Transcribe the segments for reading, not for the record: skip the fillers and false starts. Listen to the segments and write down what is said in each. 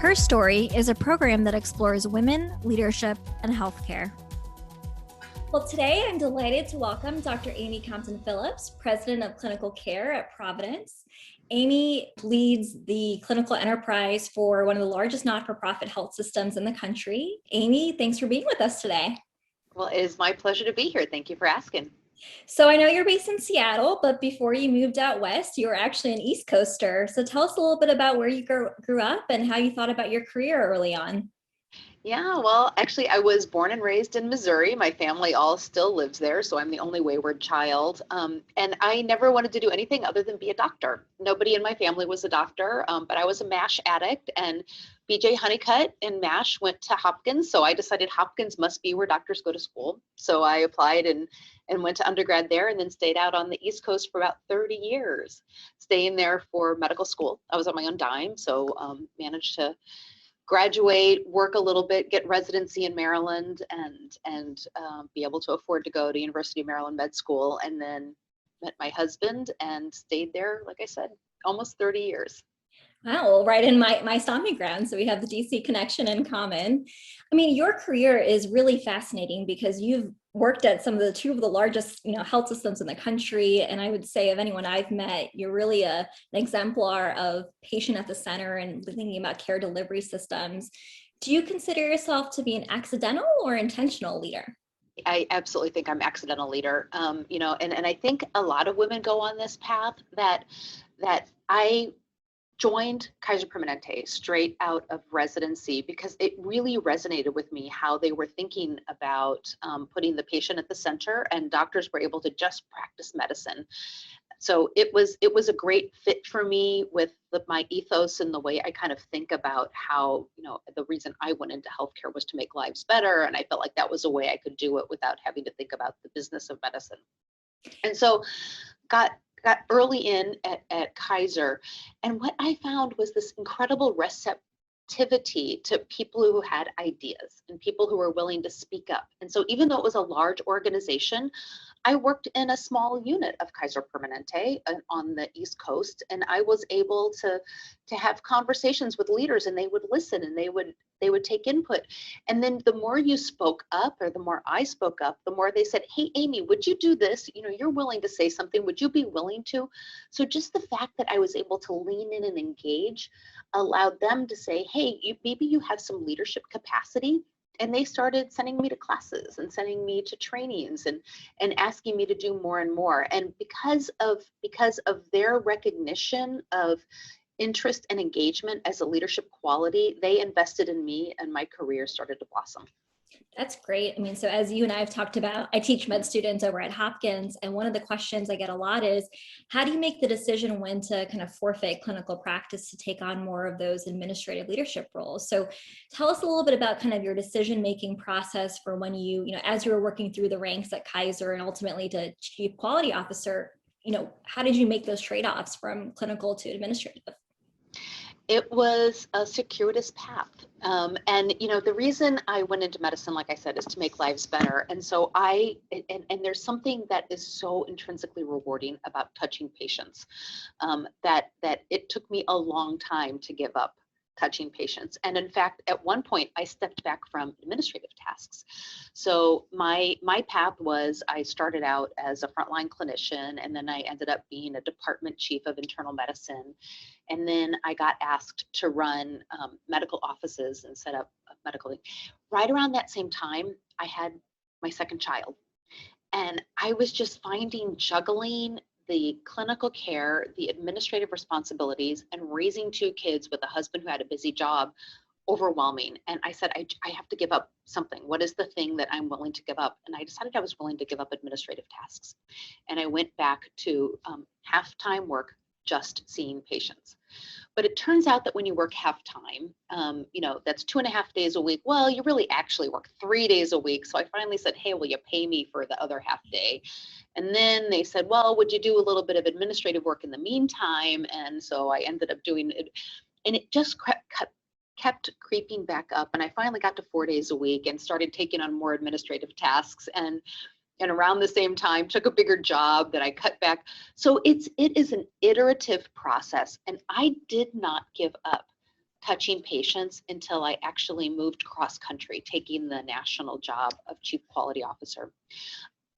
Her Story is a program that explores women, leadership, and healthcare. Well, today I'm delighted to welcome Dr. Amy Compton-Phillips, President of Clinical Care at Providence. Amy leads the clinical enterprise for one of the largest not-for-profit health systems in the country. Amy, thanks for being with us today. Well, it is my pleasure to be here. Thank you for asking. So I know you're based in Seattle, but before you moved out west, you were actually an East Coaster. So tell us a little bit about where you grew up and how you thought about your career early on. Yeah, well, actually, I was born and raised in Missouri. My family all still lives there, so I'm the only wayward child. And I never wanted to do anything other than be a doctor. Nobody in my family was a doctor, but I was a MASH addict, and BJ Honeycutt in MASH went to Hopkins, so I decided Hopkins must be where doctors go to school. So I applied and went to undergrad there, and then stayed out on the East Coast for about 30 years, staying there for medical school. I was on my own dime, so managed to graduate, work a little bit, get residency in Maryland, and be able to afford to go to University of Maryland Med School, and then met my husband and stayed there, like I said, almost 30 years. Wow, well, right in my stomping ground. So we have the DC connection in common. I mean, your career is really fascinating because you've worked at two of the largest, health systems in the country. And I would say of anyone I've met, you're really an exemplar of patient at the center and thinking about care delivery systems. Do you consider yourself to be an accidental or intentional leader? I absolutely think I'm an accidental leader. And I think a lot of women go on this path that I joined Kaiser Permanente straight out of residency because it really resonated with me how they were thinking about putting the patient at the center, and doctors were able to just practice medicine. So it was a great fit for me with my ethos and the way I kind of think about how, the reason I went into healthcare was to make lives better. And I felt like that was a way I could do it without having to think about the business of medicine. And so got early in at Kaiser, and what I found was this incredible receptivity to people who had ideas and people who were willing to speak up. And so even though it was a large organization, I worked in a small unit of Kaiser Permanente on the East Coast, and I was able to have conversations with leaders, and they would listen and they would take input. And then the more you spoke up, or the more I spoke up, the more they said, "Hey, Amy, would you do this? You're willing to say something. Would you be willing to?" So just the fact that I was able to lean in and engage allowed them to say, "Hey, maybe you have some leadership capacity." And they started sending me to classes and sending me to trainings and asking me to do more and more. And because of their recognition of interest and engagement as a leadership quality, they invested in me, and my career started to blossom. That's great. I mean, so as you and I have talked about, I teach med students over at Hopkins, and one of the questions I get a lot is, how do you make the decision when to kind of forfeit clinical practice to take on more of those administrative leadership roles? So tell us a little bit about kind of your decision-making process for when as you were working through the ranks at Kaiser and ultimately to Chief Quality Officer, how did you make those trade-offs from clinical to administrative? It was a circuitous path. And the reason I went into medicine, like I said, is to make lives better. And so and there's something that is so intrinsically rewarding about touching patients, that it took me a long time to give up touching patients. And in fact, at one point, I stepped back from administrative tasks. So my path was, I started out as a frontline clinician, and then I ended up being a department chief of internal medicine. And then I got asked to run medical offices and set up medical. Right around that same time, I had my second child. And I was just finding juggling the clinical care, the administrative responsibilities, and raising two kids with a husband who had a busy job overwhelming. And I said, I have to give up something. What is the thing that I'm willing to give up? And I decided I was willing to give up administrative tasks. And I went back to half-time work, just seeing patients. But it turns out that when you work half-time, that's 2.5 days a week. Well, you really actually work 3 days a week. So I finally said, "Hey, will you pay me for the other half day?" And then they said, "Well, would you do a little bit of administrative work in the meantime?" And so I ended up doing it, and it just kept creeping back up. And I finally got to 4 days a week and started taking on more administrative tasks. And around the same time took a bigger job that I cut back. So it is an iterative process, and I did not give up touching patients until I actually moved cross country, taking the national job of Chief Quality Officer.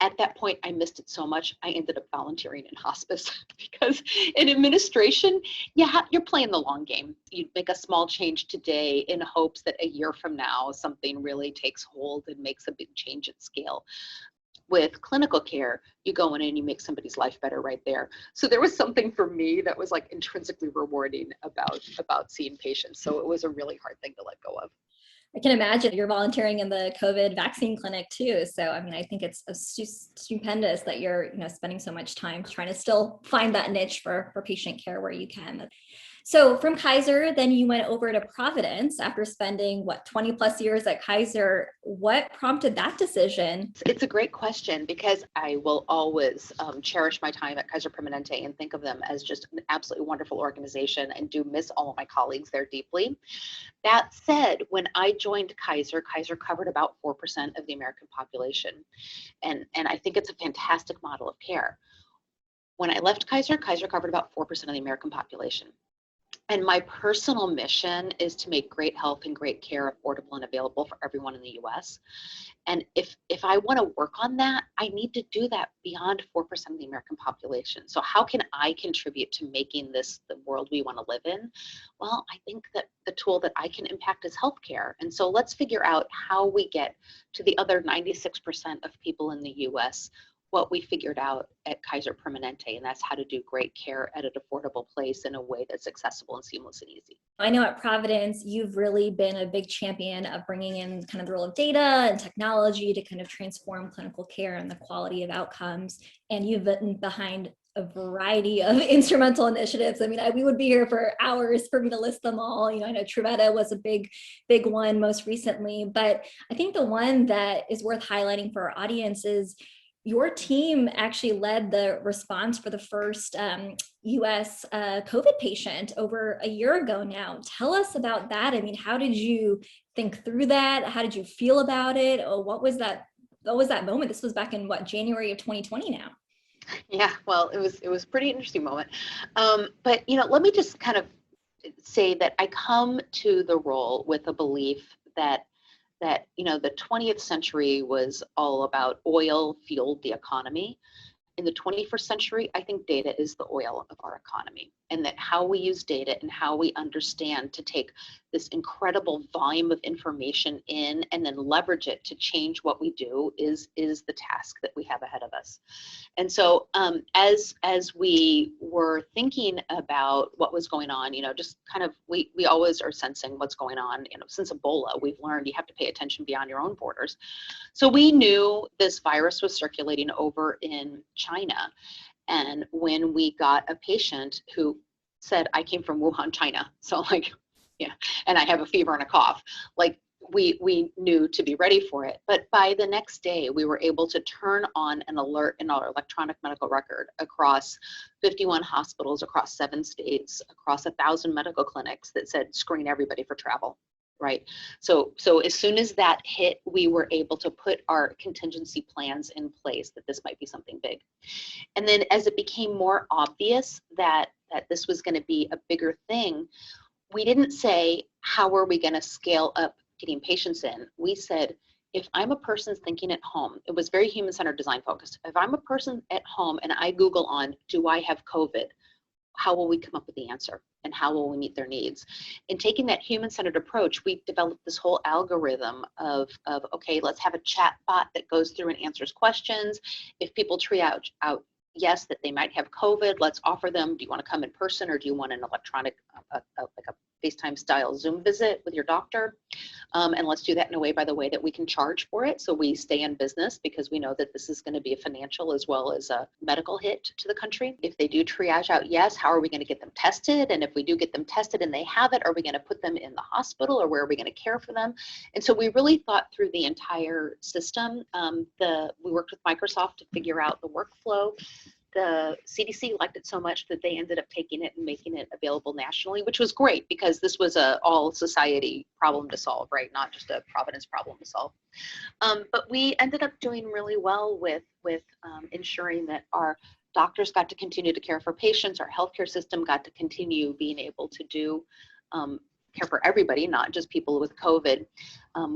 At that point, I missed it so much, I ended up volunteering in hospice because in administration, you're playing the long game. You make a small change today in hopes that a year from now, something really takes hold and makes a big change at scale. With clinical care, you go in and you make somebody's life better right there. So there was something for me that was like intrinsically rewarding about seeing patients. So it was a really hard thing to let go of. I can imagine you're volunteering in the COVID vaccine clinic too. So, I mean, I think it's stupendous that you're, spending so much time trying to still find that niche for patient care where you can. So from Kaiser, then you went over to Providence after spending 20 plus years at Kaiser. What prompted that decision? It's a great question because I will always cherish my time at Kaiser Permanente and think of them as just an absolutely wonderful organization and do miss all of my colleagues there deeply. That said, when I joined Kaiser, Kaiser covered about 4% of the American population. And I think it's a fantastic model of care. When I left Kaiser, Kaiser covered about 4% of the American population. And my personal mission is to make great health and great care affordable and available for everyone in the US. And if I want to work on that, I need to do that beyond 4% of the American population. So how can I contribute to making this the world we want to live in? Well, I think that the tool that I can impact is healthcare. And so let's figure out how we get to the other 96% of people in the US what we figured out at Kaiser Permanente, and that's how to do great care at an affordable place in a way that's accessible and seamless and easy. I know at Providence, you've really been a big champion of bringing in kind of the role of data and technology to kind of transform clinical care and the quality of outcomes. And you've been behind a variety of instrumental initiatives. I mean, we would be here for hours for me to list them all. I know Truveta was a big one most recently, but I think the one that is worth highlighting for our audience is your team actually led the response for the first US COVID patient over a year ago now. Tell us about that. I mean, how did you think through that? How did you feel about it? Or what was that moment? This was back in January of 2020 now. Yeah, well, it was a pretty interesting moment. But let me just kind of say that I come to the role with a belief that the 20th century was all about oil fueled the economy. In the 21st century, I think data is the oil of our economy, and that how we use data and how we understand to take this incredible volume of information in and then leverage it to change what we do is the task that we have ahead of us. And so as we were thinking about what was going on, just kind of, we always are sensing what's going on, since Ebola, we've learned you have to pay attention beyond your own borders. So we knew this virus was circulating over in China. And when we got a patient who said, I came from Wuhan, China, so and I have a fever and a cough, we knew to be ready for it. But by the next day, we were able to turn on an alert in our electronic medical record across 51 hospitals, across 7 states, across 1,000 medical clinics that said, screen everybody for travel. Right. So as soon as that hit, we were able to put our contingency plans in place that this might be something big. And then as it became more obvious that this was going to be a bigger thing, we didn't say, how are we going to scale up getting patients in? We said, if I'm a person thinking at home, it was very human-centered design focused. If I'm a person at home and I Google on, do I have COVID? How will we come up with the answer? And how will we meet their needs? In taking that human-centered approach, we developed this whole algorithm of okay, let's have a chat bot that goes through and answers questions. If people triage out yes, that they might have COVID, let's offer them, do you want to come in person or do you want an electronic, like a FaceTime style Zoom visit with your doctor? And let's do that in a way, by the way, that we can charge for it. So we stay in business because we know that this is going to be a financial as well as a medical hit to the country. If they do triage out yes, how are we going to get them tested? And if we do get them tested and they have it, are we going to put them in the hospital or where are we going to care for them? And so we really thought through the entire system. We worked with Microsoft to figure out the workflow. The CDC liked it so much that they ended up taking it and making it available nationally, which was great because this was a all society problem to solve, right? Not just a Providence problem to solve. But we ended up doing really well with ensuring that our doctors got to continue to care for patients, our healthcare system got to continue being able to do care for everybody, not just people with COVID.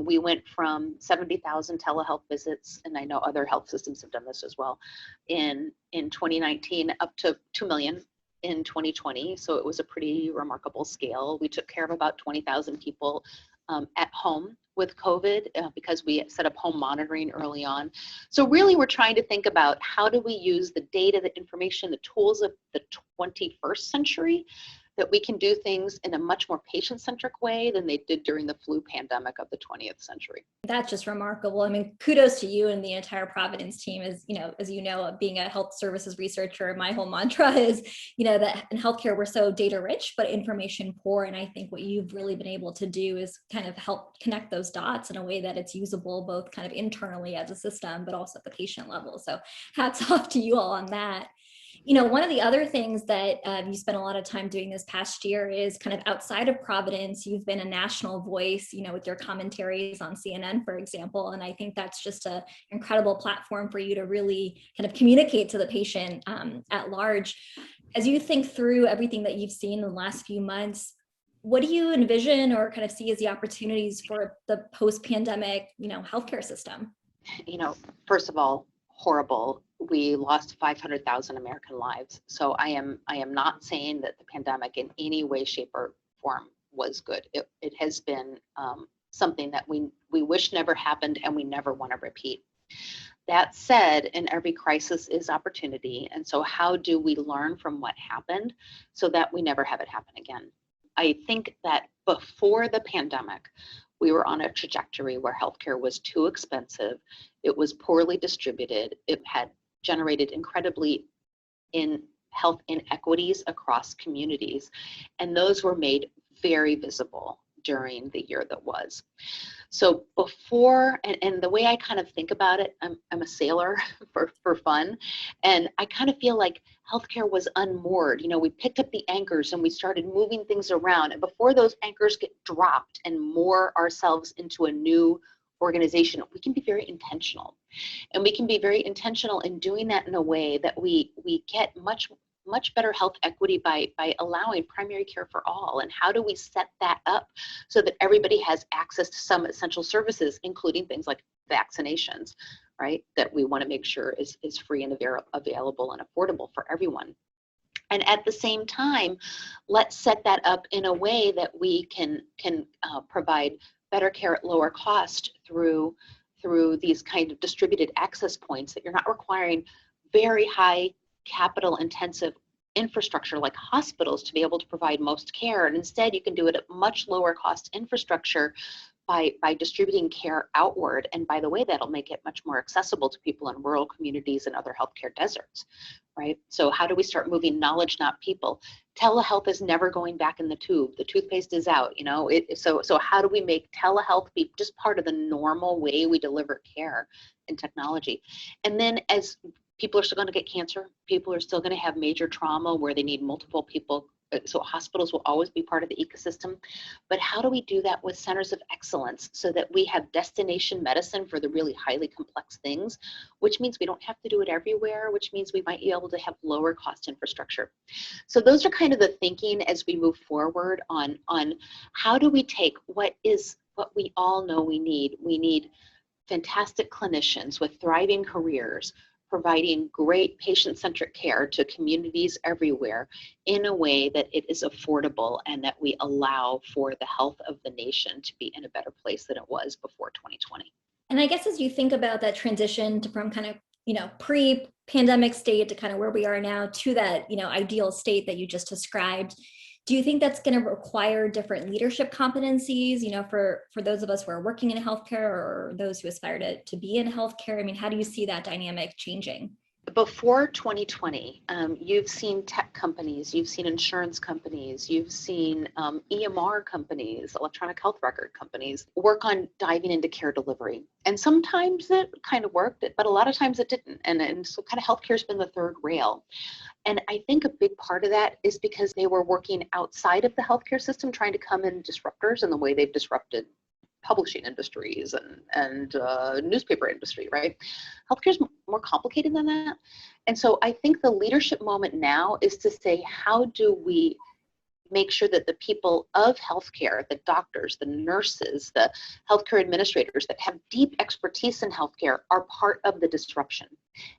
We went from 70,000 telehealth visits, and I know other health systems have done this as well, in 2019 up to 2 million in 2020. So it was a pretty remarkable scale. We took care of about 20,000 people at home with COVID because we set up home monitoring early on. So really we're trying to think about how do we use the data, the information, the tools of the 21st century, that we can do things in a much more patient-centric way than they did during the flu pandemic of the 20th century. That's just remarkable. I mean, kudos to you and the entire Providence team. As you know, being a health services researcher, my whole mantra is, that in healthcare, we're so data rich, but information poor. And I think what you've really been able to do is kind of help connect those dots in a way that it's usable, both kind of internally as a system, but also at the patient level. So hats off to you all on that. One of the other things that you spent a lot of time doing this past year is kind of outside of Providence. You've been a national voice, with your commentaries on CNN, for example. And I think that's just an incredible platform for you to really kind of communicate to the patient at large. As you think through everything that you've seen in the last few months, what do you envision or kind of see as the opportunities for the post-pandemic, healthcare system? First of all, horrible. We lost 500,000 American lives. So I am not saying that the pandemic in any way, shape, or form was good. It has been something that we wish never happened and we never want to repeat. That said, in every crisis is opportunity. And so how do we learn from what happened so that we never have it happen again? I think that before the pandemic, we were on a trajectory where healthcare was too expensive. It was poorly distributed. It had generated incredibly in health inequities across communities. And those were made very visible during the year that was. So before, and the way I kind of think about it, I'm a sailor for fun. And I kind of feel like healthcare was unmoored. We picked up the anchors and we started moving things around. And before those anchors get dropped and moor ourselves into a new organization, we can be very intentional. And we can be very intentional in doing that in a way that we get much better health equity by allowing primary care for all. And how do we set that up so that everybody has access to some essential services, including things like vaccinations, right? That we want to make sure is free and available and affordable for everyone. And at the same time, let's set that up in a way that we can provide better care at lower cost through these kind of distributed access points, that you're not requiring very high capital intensive infrastructure like hospitals to be able to provide most care. And instead you can do it at much lower cost infrastructure by distributing care outward. And by the way, that'll make it much more accessible to people in rural communities and other healthcare deserts, right? So how do we start moving knowledge, not people? Telehealth is never going back in the tube. The toothpaste is out, so how do we make telehealth be just part of the normal way we deliver care and technology? And then as people are still going to get cancer, people are still going to have major trauma where they need multiple people. So hospitals will always be part of the ecosystem. But how do we do that with centers of excellence so that we have destination medicine for the really highly complex things, which means we don't have to do it everywhere, which means we might be able to have lower cost infrastructure. So those are kind of the thinking as we move forward on how do we take what we all know we need. We need fantastic clinicians with thriving careers, providing great patient-centric care to communities everywhere in a way that it is affordable and that we allow for the health of the nation to be in a better place than it was before 2020. And I guess as you think about that transition from kind of, pre-pandemic state to kind of where we are now to that, ideal state that you just described, do you think that's going to require different leadership competencies, for those of us who are working in healthcare or those who aspire to be in healthcare? I mean, how do you see that dynamic changing? Before 2020, you've seen tech companies, you've seen insurance companies, you've seen EMR companies, electronic health record companies, work on diving into care delivery. And sometimes it kind of worked, but a lot of times it didn't. And so kind of healthcare has been the third rail. And I think a big part of that is because they were working outside of the healthcare system, trying to come in disruptors in the way they've disrupted publishing industries and newspaper industry, right? Healthcare is more complicated than that. And so I think the leadership moment now is to say, how do we make sure that the people of healthcare, the doctors, the nurses, the healthcare administrators that have deep expertise in healthcare are part of the disruption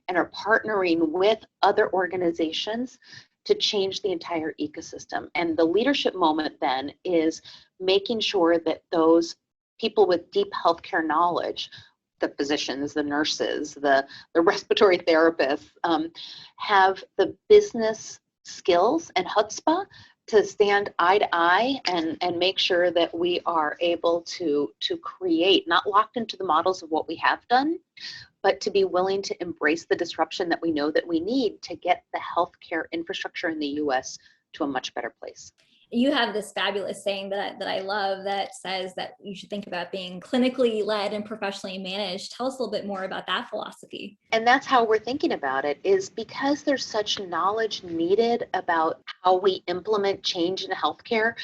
and are partnering with other organizations to change the entire ecosystem. And the leadership moment then is making sure that those people with deep healthcare knowledge, the physicians, the nurses, the respiratory therapists, have the business skills and chutzpah to stand eye to eye and make sure that we are able to create, not locked into the models of what we have done, but to be willing to embrace the disruption that we know that we need to get the healthcare infrastructure in the US to a much better place. You have this fabulous saying that I love that says that you should think about being clinically led and professionally managed. Tell us a little bit more about that philosophy. And that's how we're thinking about it, is because there's such knowledge needed about how we implement change in healthcare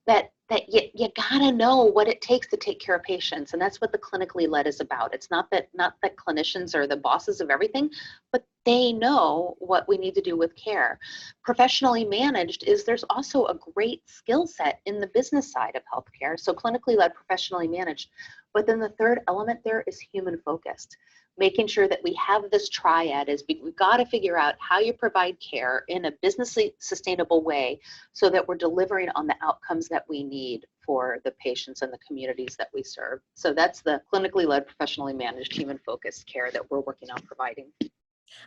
that you gotta know what it takes to take care of patients. And that's what the clinically led is about. It's not that clinicians are the bosses of everything, but they know what we need to do with care. Professionally managed is there's also a great skill set in the business side of healthcare. So clinically led, professionally managed. But then the third element there is human focused. Making sure that we have this triad is we've got to figure out how you provide care in a businessly sustainable way so that we're delivering on the outcomes that we need for the patients and the communities that we serve. So that's the clinically led, professionally managed, human focused care that we're working on providing.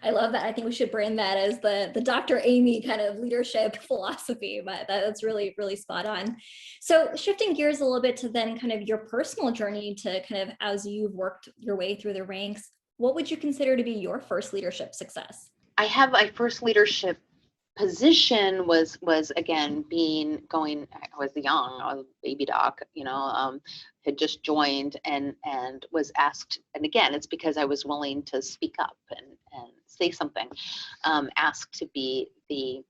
I love that. I think we should brand that as the Dr. Amy kind of leadership philosophy, but that's really, really spot on. So shifting gears a little bit to then kind of your personal journey to kind of as you've worked your way through the ranks, what would you consider to be your first leadership success? I have my first leadership position was again I was young, I was a baby doc, had just joined and was asked, and again it's because I was willing to speak up and say something, asked to be the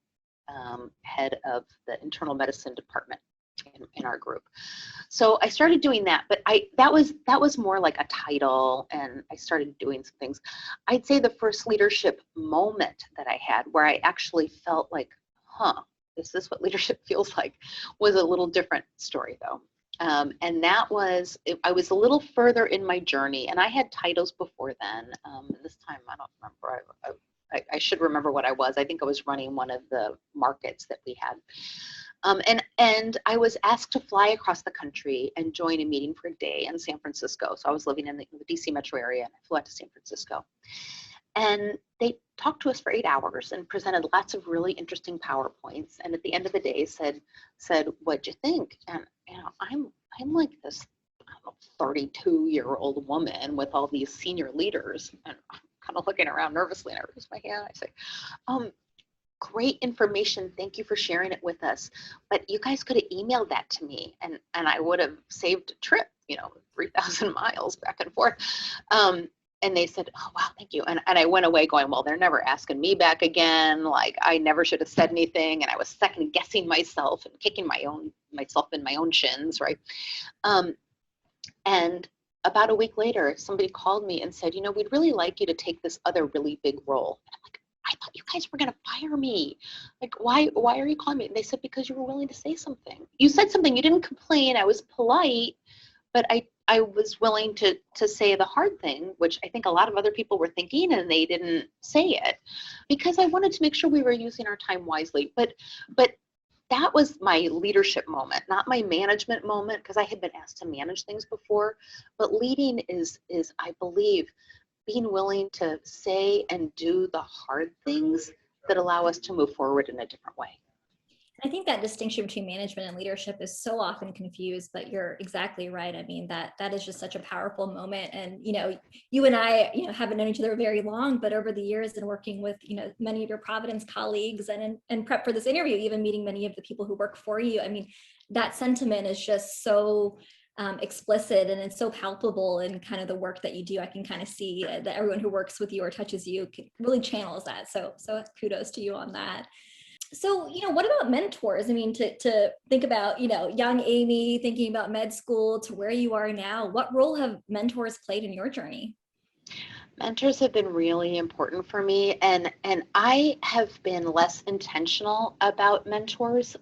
head of the internal medicine department in our group. So I started doing that, but that was more like a title, and I started doing some things. I'd say the first leadership moment that I had where I actually felt like, is this what leadership feels like, was a little different story though. And that was, I was a little further in my journey, and I had titles before then. This time I don't remember. I should remember what I was. I think I was running one of the markets that we had. And I was asked to fly across the country and join a meeting for a day in San Francisco. So I was living in the DC metro area, and I flew out to San Francisco. And they talked to us for 8 hours and presented lots of really interesting PowerPoints. And at the end of the day said, what'd you think? And I'm like this 32-year-old woman with all these senior leaders, and I'm kind of looking around nervously, and I raise my hand. I say, great information. Thank you for sharing it with us. But you guys could have emailed that to me, and I would have saved a trip, 3,000 miles back and forth. And they said, oh, wow, thank you. And I went away going, well, they're never asking me back again. Like, I never should have said anything. And I was second guessing myself and kicking myself in my own shins, right? And about a week later, somebody called me and said, we'd really like you to take this other really big role. And I'm like, I thought you guys were going to fire me. Like, why are you calling me? And they said, because you were willing to say something. You said something. You didn't complain. I was polite, but I was willing to say the hard thing, which I think a lot of other people were thinking, and they didn't say it because I wanted to make sure we were using our time wisely. But that was my leadership moment, not my management moment, because I had been asked to manage things before. But leading is I believe, being willing to say and do the hard things that allow us to move forward in a different way. I think that distinction between management and leadership is so often confused, but you're exactly right. I mean, that is just such a powerful moment. And, you and I, haven't known each other very long, but over the years and working with, many of your Providence colleagues and prep for this interview, even meeting many of the people who work for you. I mean, that sentiment is just so explicit, and it's so palpable in kind of the work that you do. I can kind of see that everyone who works with you or touches you really channels that. So kudos to you on that. So, what about mentors? I mean, to think about, young Amy thinking about med school to where you are now, what role have mentors played in your journey? Mentors have been really important for me, and I have been less intentional about mentors.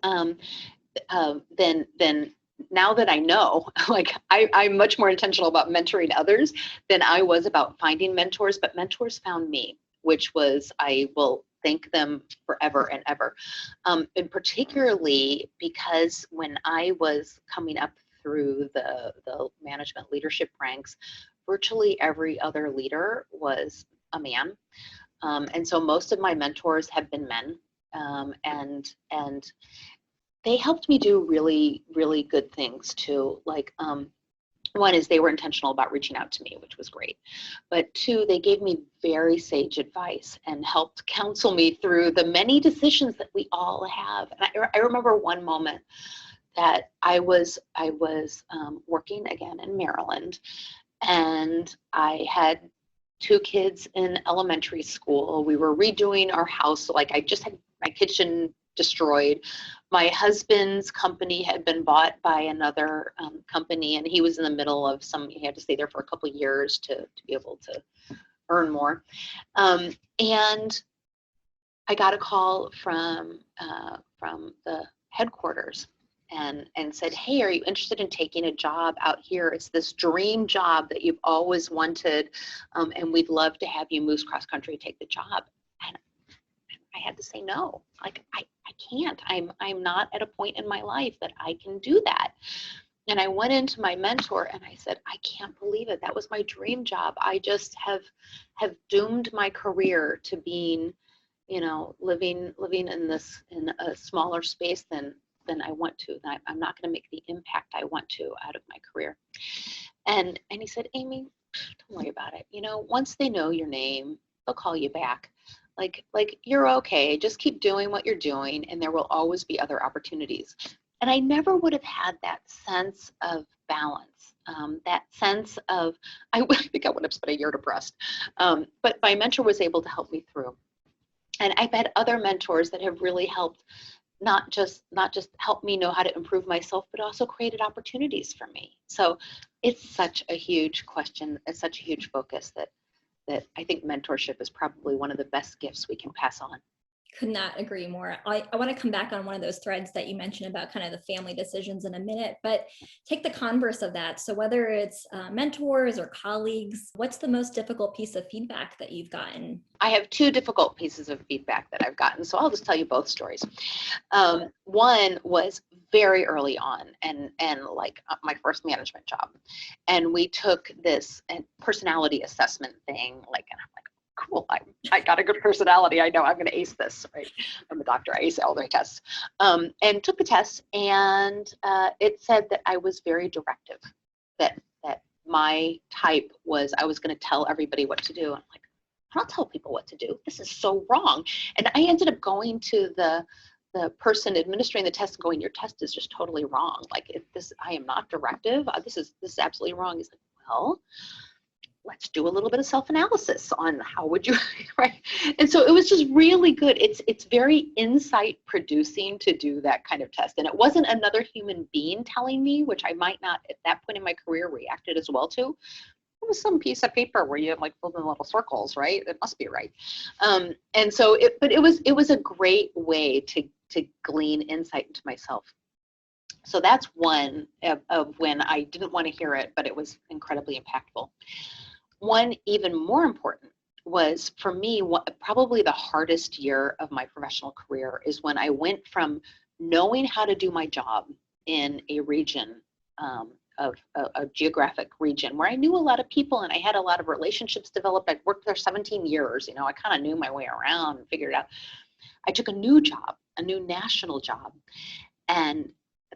then now that I know, like I'm much more intentional about mentoring others than I was about finding mentors, but mentors found me, which was, I will thank them forever and ever. And particularly because when I was coming up through the management leadership ranks, virtually every other leader was a man. And so most of my mentors have been men. And they helped me do really, really good things too. Like, one is they were intentional about reaching out to me, which was great. But two, they gave me very sage advice and helped counsel me through the many decisions that we all have. And I remember one moment that I was working again in Maryland, and I had 2 kids in elementary school. We were redoing our house. Like, I just had my kitchen destroyed. My husband's company had been bought by another company, and he was in the middle of he had to stay there for a couple of years to be able to earn more. And I got a call from the headquarters and said, hey, are you interested in taking a job out here? It's this dream job that you've always wanted, and we'd love to have you move cross country, take the job. And I had to say no. Like, I can't. I'm not at a point in my life that I can do that. And I went into my mentor and I said, I can't believe it. That was my dream job. I just have doomed my career to being, living in a smaller space than I want to. I'm not going to make the impact I want to out of my career. And he said, Amy, don't worry about it. Once they know your name, they'll call you back. Like you're okay. Just keep doing what you're doing, and there will always be other opportunities. And I never would have had that sense of balance, that sense of, I think I would have spent a year depressed. But my mentor was able to help me through. And I've had other mentors that have really helped, not just help me know how to improve myself, but also created opportunities for me. So it's such a huge question. It's such a huge focus that I think mentorship is probably one of the best gifts we can pass on. Could not agree more. I want to come back on one of those threads that you mentioned about kind of the family decisions in a minute, but take the converse of that. So whether it's mentors or colleagues, what's the most difficult piece of feedback that you've gotten? I have 2 difficult pieces of feedback that I've gotten, so I'll just tell you both stories. One was very early on, and like my first management job, and we took this personality assessment thing, and I'm like, cool, I got a good personality. I know I'm going to ace this, right? I'm a doctor. I ace all my tests, and took the test, and it said that I was very directive. That my type was, I was going to tell everybody what to do. I'm like, I don't tell people what to do. This is so wrong. And I ended up going to the person administering the test and going, your test is just totally wrong. Like, I am not directive. This is absolutely wrong. He's like, well, let's do a little bit of self-analysis on how would you, right? And so it was just really good. It's very insight producing to do that kind of test. And it wasn't another human being telling me, which I might not at that point in my career reacted as well to. It was some piece of paper where you have like filled in little circles, right? It must be right. And so it was a great way to glean insight into myself. So that's one of when I didn't want to hear it, but it was incredibly impactful. One even more important was, for me, probably the hardest year of my professional career is when I went from knowing how to do my job in a region, of a geographic region where I knew a lot of people and I had a lot of relationships developed. I'd worked there 17 years, I kind of knew my way around and figured it out. I took a new job, a new national job, and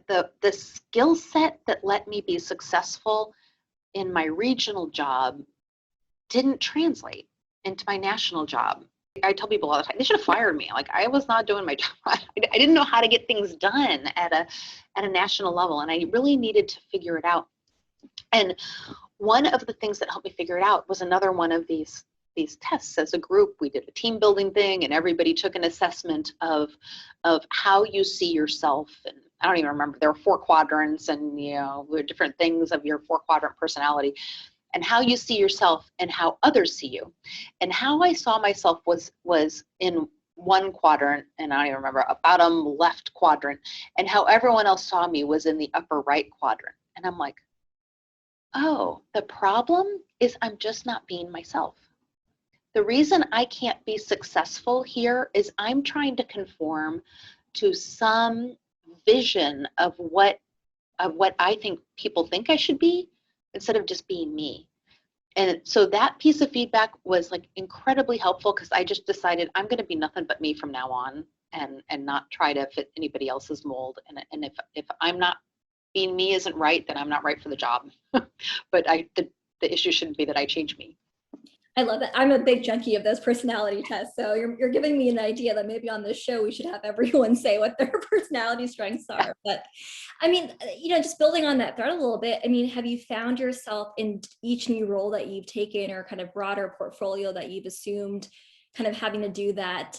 the skill set that let me be successful in my regional job didn't translate into my national job. I tell people all the time, they should have fired me. Like, I was not doing my job. I didn't know how to get things done at a national level, and I really needed to figure it out. And one of the things that helped me figure it out was another one of these tests. As a group, we did a team building thing, and everybody took an assessment of how you see yourself. And I don't even remember, there were 4 quadrants, and different things of your 4-quadrant personality, and how you see yourself and how others see you. And how I saw myself was in one quadrant, and I don't even remember, a bottom left quadrant, and how everyone else saw me was in the upper right quadrant. And I'm like, oh, the problem is I'm just not being myself. The reason I can't be successful here is I'm trying to conform to some vision of what I think people think I should be, instead of just being me. And so that piece of feedback was like incredibly helpful, because I just decided I'm going to be nothing but me from now on, and not try to fit anybody else's mold. And if I'm not being me isn't right, then I'm not right for the job. But the issue shouldn't be that I change me. I love it. I'm a big junkie of those personality tests. So you're giving me an idea that maybe on this show, we should have everyone say what their personality strengths are. But I mean, just building on that thread a little bit, I mean, have you found yourself in each new role that you've taken, or kind of broader portfolio that you've assumed, kind of having to do that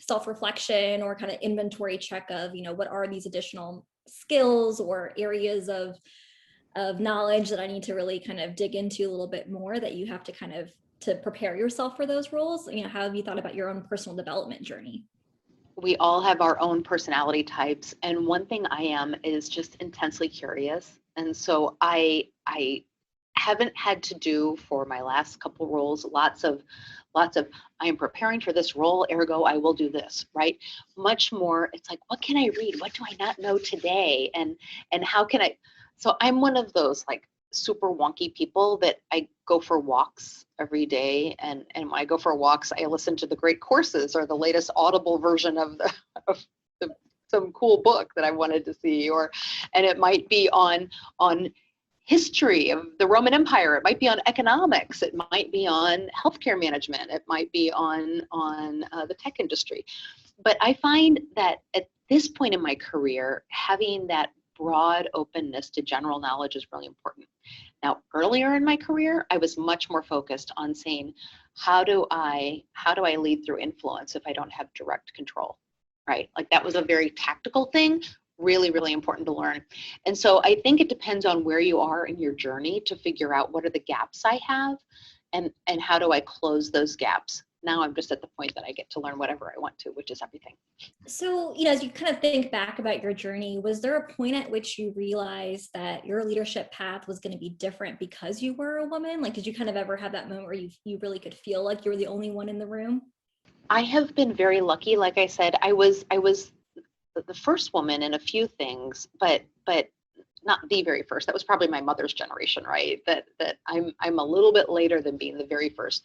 self-reflection or kind of inventory check of, what are these additional skills or areas of knowledge that I need to really kind of dig into a little bit more, that you have to kind of to prepare yourself for those roles? How have you thought about your own personal development journey? We all have our own personality types, and one thing I am is just intensely curious. And so I haven't had to do, for my last couple roles, lots of I am preparing for this role, ergo I will do this, right? Much more, it's like, what can I read? What do I not know today? And how can I? So I'm one of those like super wonky people that I go for walks every day, and when I go for walks, I listen to the great courses or the latest Audible version of some cool book that I wanted to see, and it might be on history of the Roman Empire, it might be on economics, it might be on healthcare management, it might be on the tech industry. But I find that at this point in my career, having that broad openness to general knowledge is really important. Now, earlier in my career, I was much more focused on saying, how do I lead through influence if I don't have direct control, right? Like that was a very tactical thing, really, really important to learn. And so I think it depends on where you are in your journey to figure out what are the gaps I have, and how do I close those gaps. Now I'm just at the point that I get to learn whatever I want to, which is everything. So, as you kind of think back about your journey, was there a point at which you realized that your leadership path was going to be different because you were a woman? Like, did you kind of ever have that moment where you really could feel like you were the only one in the room? I have been very lucky. Like I said, I was the first woman in a few things, but not the very first. That was probably my mother's generation, right? That I'm a little bit later than being the very first,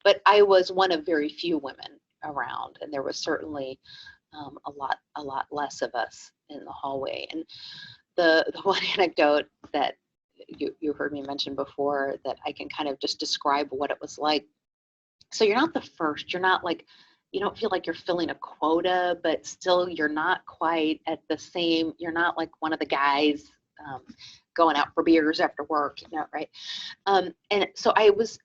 but I was one of very few women around, and there was certainly a lot less of us in the hallway. And the one anecdote that you heard me mention before, that I can kind of just describe what it was like. So you're not the first. You're not like, you don't feel like you're filling a quota, but still you're not quite at the same. You're not like one of the guys going out for beers after work, right? And so I was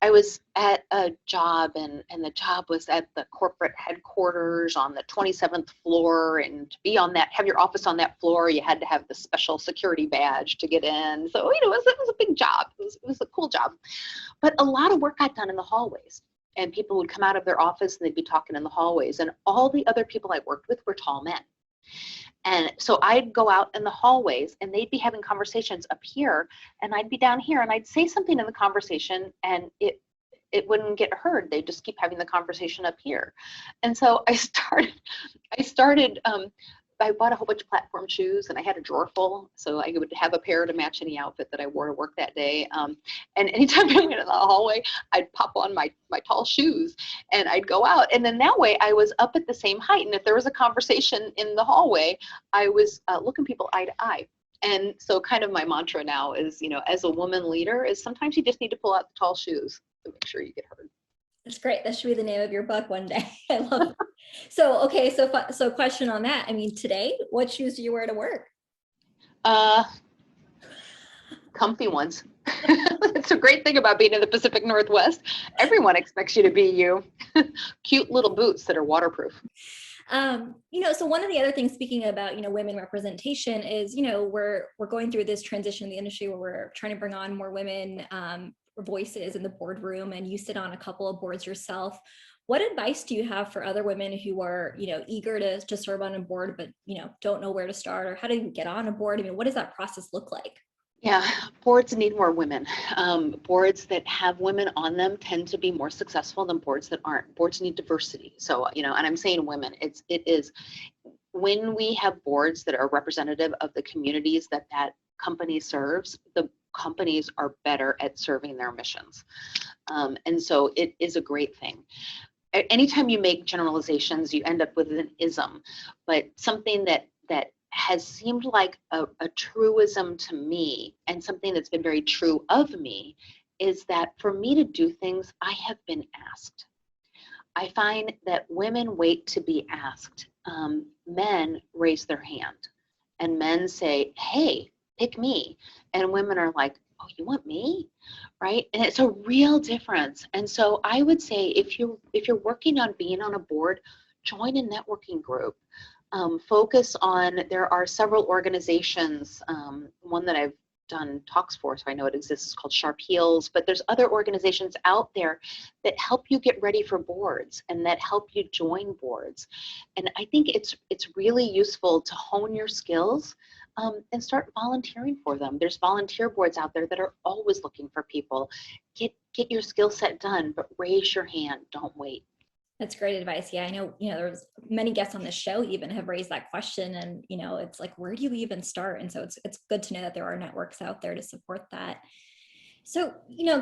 at a job, and the job was at the corporate headquarters on the 27th floor, and to be on that, have your office on that floor, you had to have the special security badge to get in. So it was a big job. It was a cool job, but a lot of work got done in the hallways. And people would come out of their office and they'd be talking in the hallways, and all the other people I worked with were tall men. And so I'd go out in the hallways and they'd be having conversations up here, and I'd be down here, and I'd say something in the conversation and it wouldn't get heard. They'd just keep having the conversation up here. And so I started, I bought a whole bunch of platform shoes, and I had a drawer full, so I would have a pair to match any outfit that I wore to work that day. And anytime I went in the hallway, I'd pop on my tall shoes and I'd go out. And then that way I was up at the same height. And if there was a conversation in the hallway, I was looking people eye to eye. And so kind of my mantra now is, as a woman leader, is sometimes you just need to pull out the tall shoes to make sure you get heard. That's great. That should be the name of your book one day. I love it. So, okay. So question on that. I mean, today, what shoes do you wear to work? Comfy ones. It's a great thing about being in the Pacific Northwest. Everyone expects you to be you. Cute little boots that are waterproof. So one of the other things, speaking about, women representation, is, we're going through this transition in the industry where we're trying to bring on more women voices in the boardroom, and you sit on a couple of boards yourself. What advice do you have for other women who are, eager to serve on a board, but, don't know where to start, or how do you get on a board? I mean, what does that process look like? Yeah, boards need more women. Boards that have women on them tend to be more successful than boards that aren't. Boards need diversity. So, and I'm saying women, it is when we have boards that are representative of the communities that company serves, the companies are better at serving their missions. And so it is a great thing. Anytime you make generalizations, you end up with an ism, but something that has seemed like a truism to me, and something that's been very true of me, is that for me to do things, I have been asked. I find that women wait to be asked. Men raise their hand, and men say, hey, pick me. And women are like, oh, you want me? Right? And it's a real difference. And so I would say if you're working on being on a board, join a networking group. Focus on, there are several organizations, one that I've done talks for, so I know it exists, is called Sharp Heels, but there's other organizations out there that help you get ready for boards and that help you join boards. And I think it's really useful to hone your skills and start volunteering for them. There's volunteer boards out there that are always looking for people. Get your skill set done, but raise your hand, don't wait. That's great advice. Yeah, I know, there's many guests on this show even have raised that question, and, it's like, where do you even start? And so it's good to know that there are networks out there to support that. So,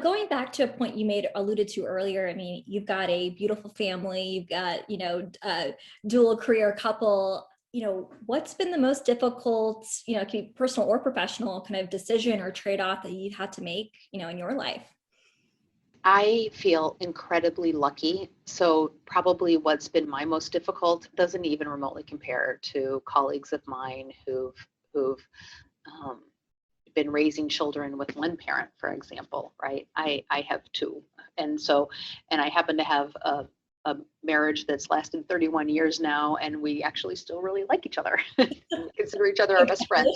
going back to a point you alluded to earlier, I mean, you've got a beautiful family, you've got, a dual career couple. What's been the most difficult, it could be personal or professional kind of decision or trade-off that you've had to make, in your life? I feel incredibly lucky. So probably what's been my most difficult doesn't even remotely compare to colleagues of mine who've been raising children with one parent, for example, right? I have two. And I happen to have a marriage that's lasted 31 years now, and we actually still really like each other, consider each other our best friends.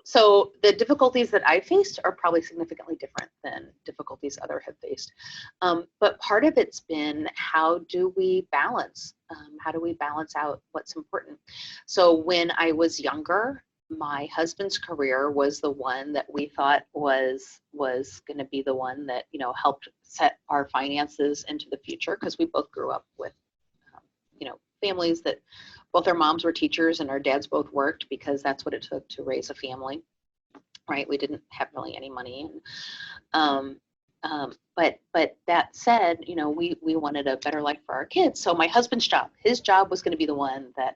So the difficulties that I faced are probably significantly different than difficulties others have faced. But part of it's been, how do we balance? How do we balance out what's important? So when I was younger, my husband's career was the one that we thought was going to be the one that, helped set our finances into the future, because we both grew up with, families that both our moms were teachers and our dads both worked, because that's what it took to raise a family, right? We didn't have really any money. And, but that said, we wanted a better life for our kids. So my husband's his job was going to be the one that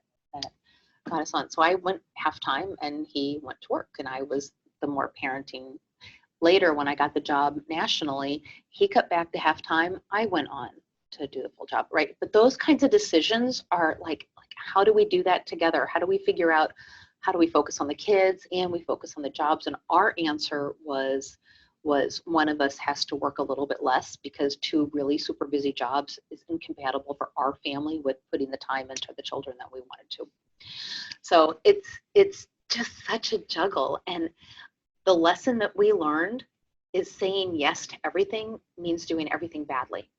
got us on. So I went half-time and he went to work, and I was the more parenting. Later, when I got the job nationally, he cut back to half-time. I went on to do the full job, right? But those kinds of decisions are like how do we do that together? How do we figure out, how do we focus on the kids and we focus on the jobs? And our answer was one of us has to work a little bit less, because two really super busy jobs is incompatible for our family with putting the time into the children that we wanted to. So it's just such a juggle. And the lesson that we learned is saying yes to everything means doing everything badly.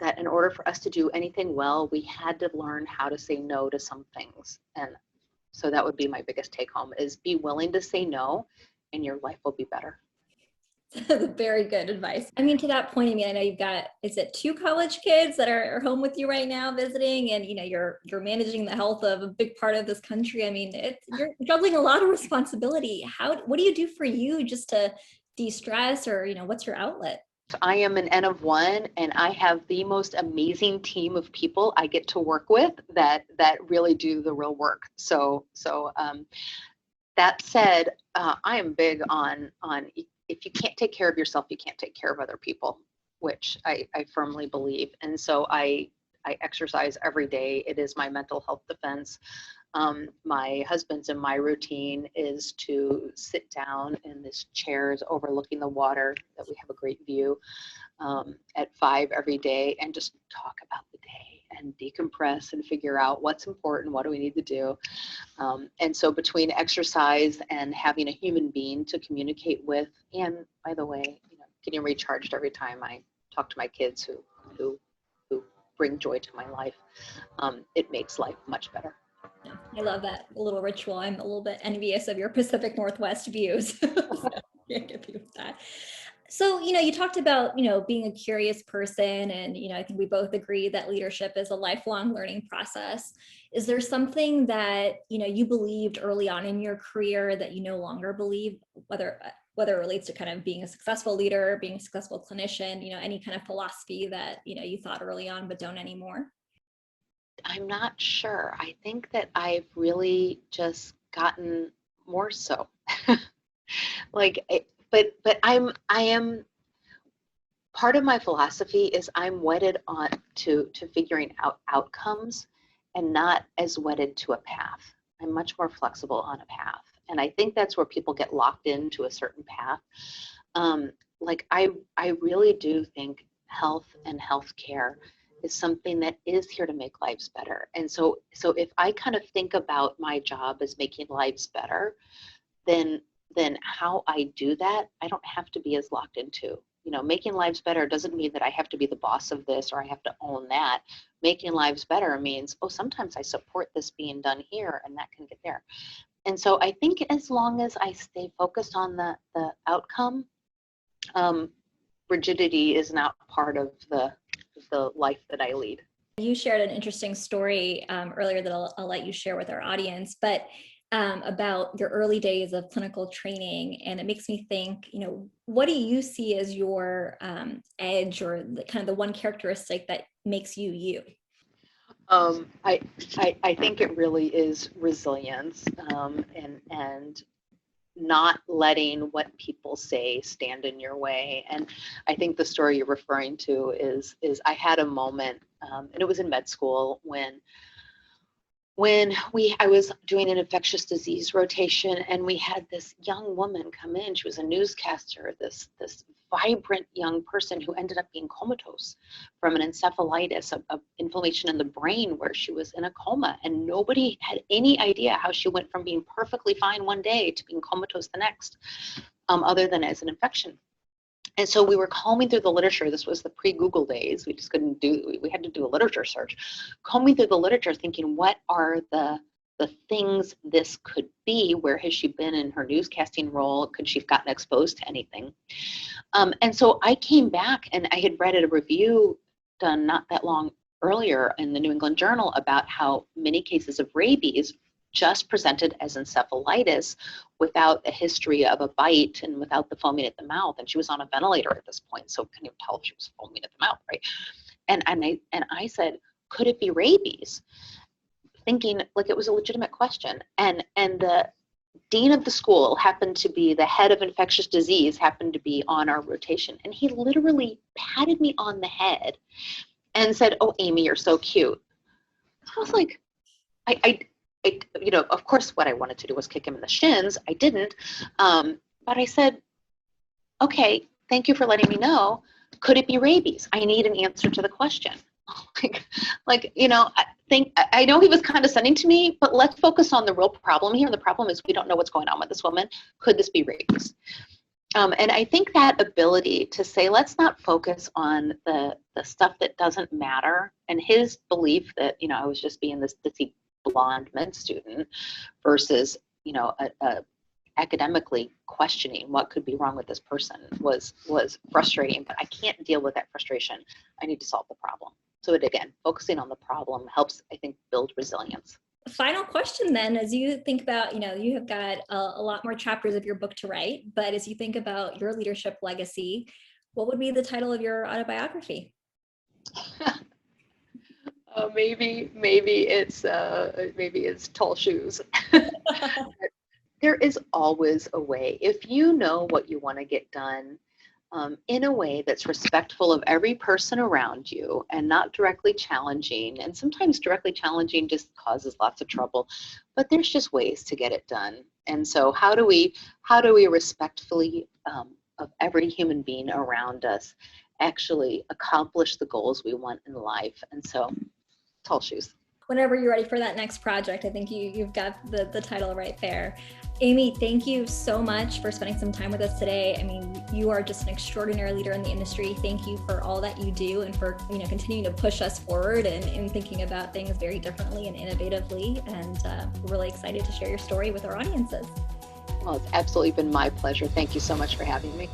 That in order for us to do anything well, we had to learn how to say no to some things. And so that would be my biggest take home, is be willing to say no, and your life will be better. Very good advice. I mean, to that point, I mean, I know you've got, is it 2 college kids that are home with you right now visiting, and you're managing the health of a big part of this country. I mean, you're juggling a lot of responsibility. What do you do for you just to de-stress, or what's your outlet? I am an N of 1, and I have the most amazing team of people I get to work with that really do the real work. So that said, I am big on if you can't take care of yourself, you can't take care of other people, which I firmly believe. And so I exercise every day. It is my mental health defense. My husband's and my routine is to sit down in this chairs overlooking the water, that we have a great view, at 5 every day, and just talk about the day and decompress and figure out what's important, what do we need to do. And so between exercise and having a human being to communicate with, and by the way, getting recharged every time I talk to my kids who bring joy to my life, it makes life much better. Yeah, I love that little ritual. I'm a little bit envious of your Pacific Northwest views. So can't compete with that. So, you talked about, being a curious person, and, I think we both agree that leadership is a lifelong learning process. Is there something that, you believed early on in your career that you no longer believe, whether it relates to kind of being a successful leader, being a successful clinician, any kind of philosophy that, you thought early on but don't anymore? I'm not sure. I think that I've really just gotten more so. But I am, part of my philosophy is I'm wedded on to figuring out outcomes and not as wedded to a path. I'm much more flexible on a path. And I think that's where people get locked into a certain path. I really do think health and healthcare is something that is here to make lives better. And so if I kind of think about my job as making lives better, then how I do that, I don't have to be as locked into. Making lives better doesn't mean that I have to be the boss of this or I have to own that. Making lives better means, sometimes I support this being done here and that can get there. And so I think as long as I stay focused on the outcome, rigidity is not part of the life that I lead. You shared an interesting story earlier that I'll let you share with our audience, but about your early days of clinical training. And it makes me think, what do you see as your edge, or kind of the one characteristic that makes you you? I think it really is resilience, and not letting what people say stand in your way. And I think the story you're referring to is I had a moment, and it was in med school when I was doing an infectious disease rotation, and we had this young woman come in. She was a newscaster, this vibrant young person who ended up being comatose from an encephalitis, of inflammation in the brain, where she was in a coma, and nobody had any idea how she went from being perfectly fine one day to being comatose the next, other than as an infection. And so we were combing through the literature. This was the pre-Google days. We just couldn't we had to do a literature search. Combing through the literature, thinking, what are the things this could be? Where has she been in her newscasting role? Could she have gotten exposed to anything? And so I came back, and I had read a review done not that long earlier in the New England Journal about how many cases of rabies just presented as encephalitis without a history of a bite and without the foaming at the mouth. And she was on a ventilator at this point, so couldn't even tell if she was foaming at the mouth, right? And I said, could it be rabies? Thinking like it was a legitimate question. And the dean of the school happened to be the head of infectious disease, happened to be on our rotation. And he literally patted me on the head and said, "Oh, Amy, you're so cute." So I was like, of course, what I wanted to do was kick him in the shins. I didn't. But I said, "Okay, thank you for letting me know. Could it be rabies? I need an answer to the question." I know he was condescending to me, but let's focus on the real problem here. And the problem is we don't know what's going on with this woman. Could this be rabies? And I think that ability to say, let's not focus on the stuff that doesn't matter. And his belief that, I was just being this ditzy blonde med student versus, academically questioning what could be wrong with this person was frustrating. But I can't deal with that frustration. I need to solve the problem. So again, focusing on the problem helps, I think, build resilience. Final question then, as you think about, you have got a lot more chapters of your book to write, but as you think about your leadership legacy, what would be the title of your autobiography? Maybe it's Tall Shoes. There is always a way. If you know what you want to get done, in a way that's respectful of every person around you and not directly challenging, and sometimes directly challenging just causes lots of trouble, but there's just ways to get it done. And so how do we respectfully of every human being around us actually accomplish the goals we want in life? And so Tall Shoes. Whenever you're ready for that next project, I think you've got the title right there. Amy, thank you so much for spending some time with us today. I mean, you are just an extraordinary leader in the industry. Thank you for all that you do and for continuing to push us forward and thinking about things very differently and innovatively. And we're really excited to share your story with our audiences. Well, it's absolutely been my pleasure. Thank you so much for having me.